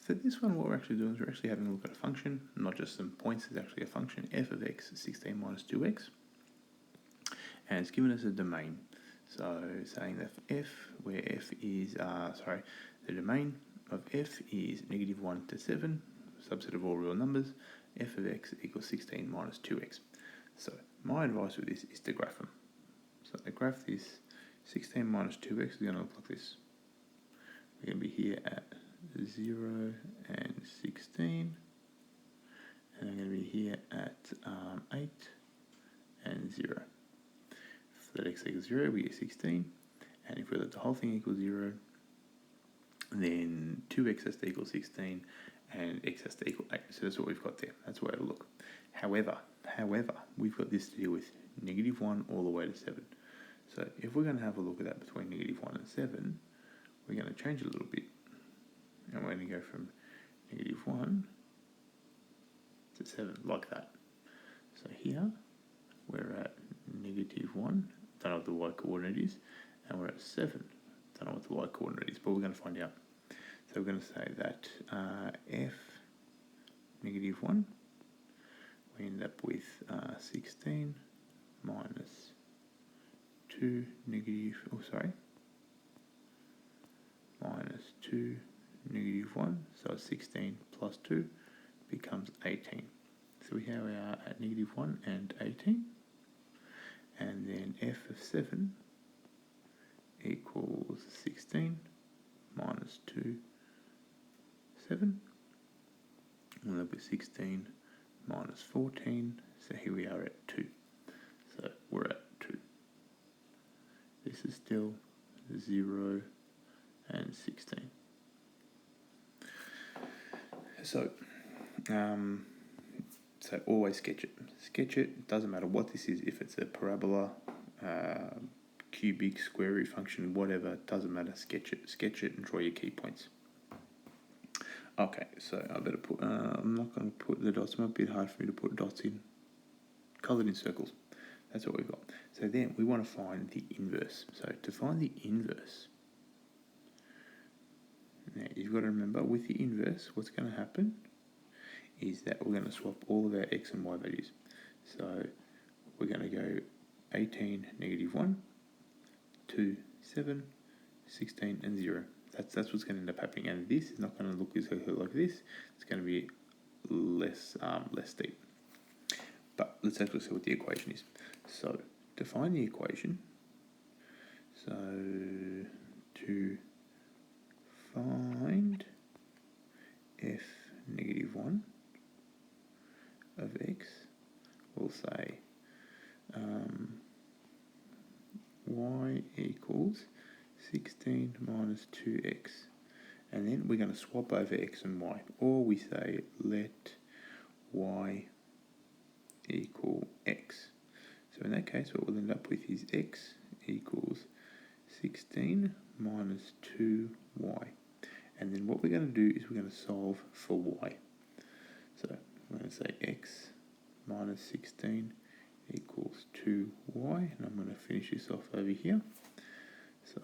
For this one, what we're actually doing is we're actually having a look at a function, not just some points. It's actually a function, f of x is 16 minus 2x. And it's given us a domain. So saying that f, where f is, the domain of f is -1 to 7, subset of all real numbers, f of x equals 16 minus 2x. So my advice with this is to graph them. So to graph this, 16 minus 2x is going to look like this. We're going to be here at 0 and 16, and I'm going to be here at 8 and 0. If let x equals 0, we get 16, and if we let the whole thing equal 0, then 2x has to equal 16, and x has to equal 8. So that's what we've got there. That's the way it'll look. However, we've got this to deal with -1 all the way to 7. So if we're going to have a look at that between -1 and 7, we're going to change it a little bit. And we're going to go from -1 to 7, like that. So here, we're at -1, don't know what the y coordinate is, and we're at 7, don't know what the y coordinate is, but we're going to find out. So we're going to say that f -1, we end up with 16 minus 2 minus 2 -1, so 16 plus 2 becomes 18. So here we are at -1 and 18, and then f of 7 equals 16 minus 2, 7. We'll end up with 16 minus 14, so here we are at 2. So we're at 2. This is still 0 and 16. So always sketch it. Sketch it, doesn't matter what this is, if it's a parabola, cubic, square root function, whatever, doesn't matter, sketch it and draw your key points. Okay, so I better put, I'm not going to put the dots, it might be a bit hard for me to put dots in, coloured in circles. That's what we've got. So then we want to find the inverse. So to find the inverse, now you've got to remember with the inverse, what's going to happen is that we're going to swap all of our x and y values. So we're going to go 18, -1, 2, 7, 16, and 0. That's what's going to end up happening. And this is not going to look exactly like this. It's going to be less steep. But let's actually see what the equation is. So to find the equation, so to find f -1 of x, we'll say y equals 16 minus 2x, and then we're going to swap over x and y, or we say let y equal x. So in that case, what we'll end up with is x equals 16 minus 2y. And then what we're going to do is we're going to solve for y. So we're going to say x minus 16 equals 2y, and I'm going to finish this off over here. So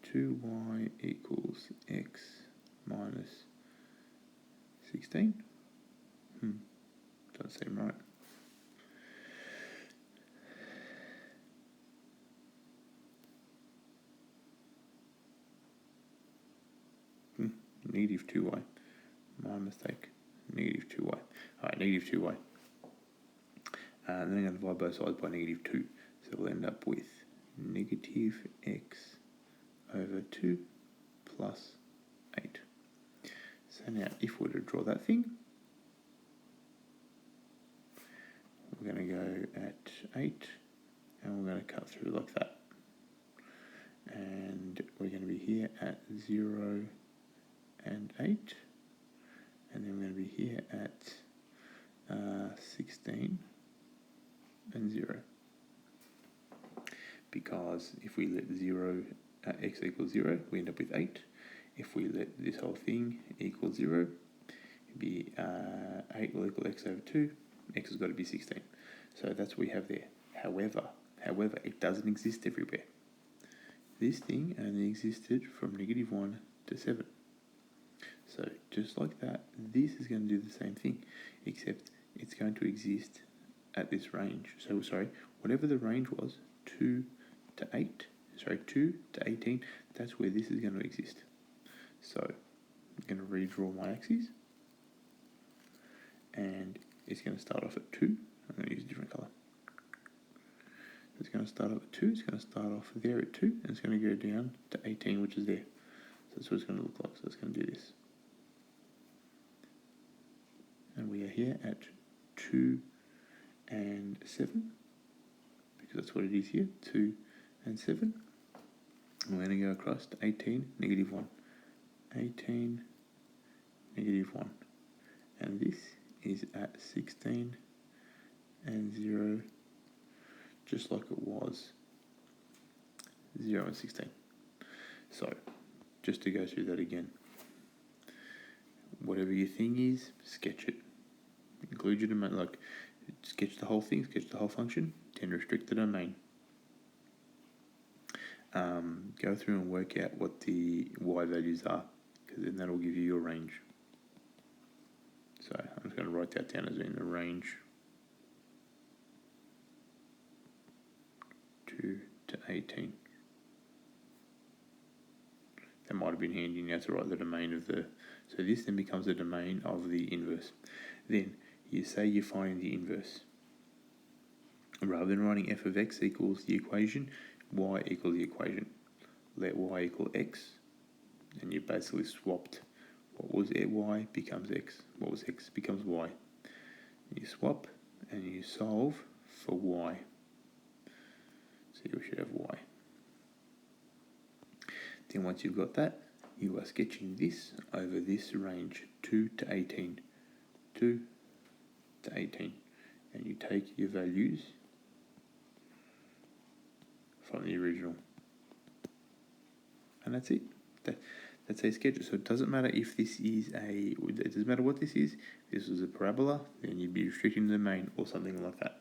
2y equals x minus 16. Doesn't seem right. -2y. My mistake. -2y. Alright, -2y. And then I'm going to divide both sides by -2. So we'll end up with -x over 2 plus 8. So now if we were to draw that thing, we're going to go at 8 and we're going to cut through like that. And we're going to be here at 0 and 8, and then we're going to be here at 16 and 0, because if we let x equals 0, we end up with 8. If we let this whole thing equal 0, it'd be 8 will equal x over 2, x has got to be 16. So that's what we have there. However, it doesn't exist everywhere. This thing only existed from -1 to 7. So just like that, this is going to do the same thing, except it's going to exist at this range. So sorry, whatever the range was, 2 to 18, that's where this is going to exist. So I'm going to redraw my axes, and it's going to start off at 2. I'm going to use a different colour. It's going to start off at 2, it's going to start off there at 2, and it's going to go down to 18, which is there. So that's what it's going to look like. So it's going to do this. And we are here at 2 and 7, because that's what it is here, 2 and 7. And we're going to go across to 18, negative 1. 18, negative 1. And this is at 16 and 0, just like it was 0 and 16. So, just to go through that again, whatever your thing is, sketch it. Include your domain, like sketch the whole thing, sketch the whole function, then restrict the domain. Go through and work out what the y values are, because then that'll give you your range. So I'm just going to write that down as in the range 2 to 18. That might have been handy now to write the domain of the... So this then becomes the domain of the inverse. Then you say you find the inverse. Rather than writing f of x equals the equation, y equals the equation. Let y equal x, and you basically swapped what was y becomes x, what was x becomes y. You swap and you solve for y. So you should have y. Then once you've got that, you are sketching this over this range 2 to 18. 2 to 18. And you take your values from the original. And that's it. That's how you sketch it. So it doesn't matter if this is it doesn't matter what this is. If this was a parabola, then you'd be restricting the domain or something like that.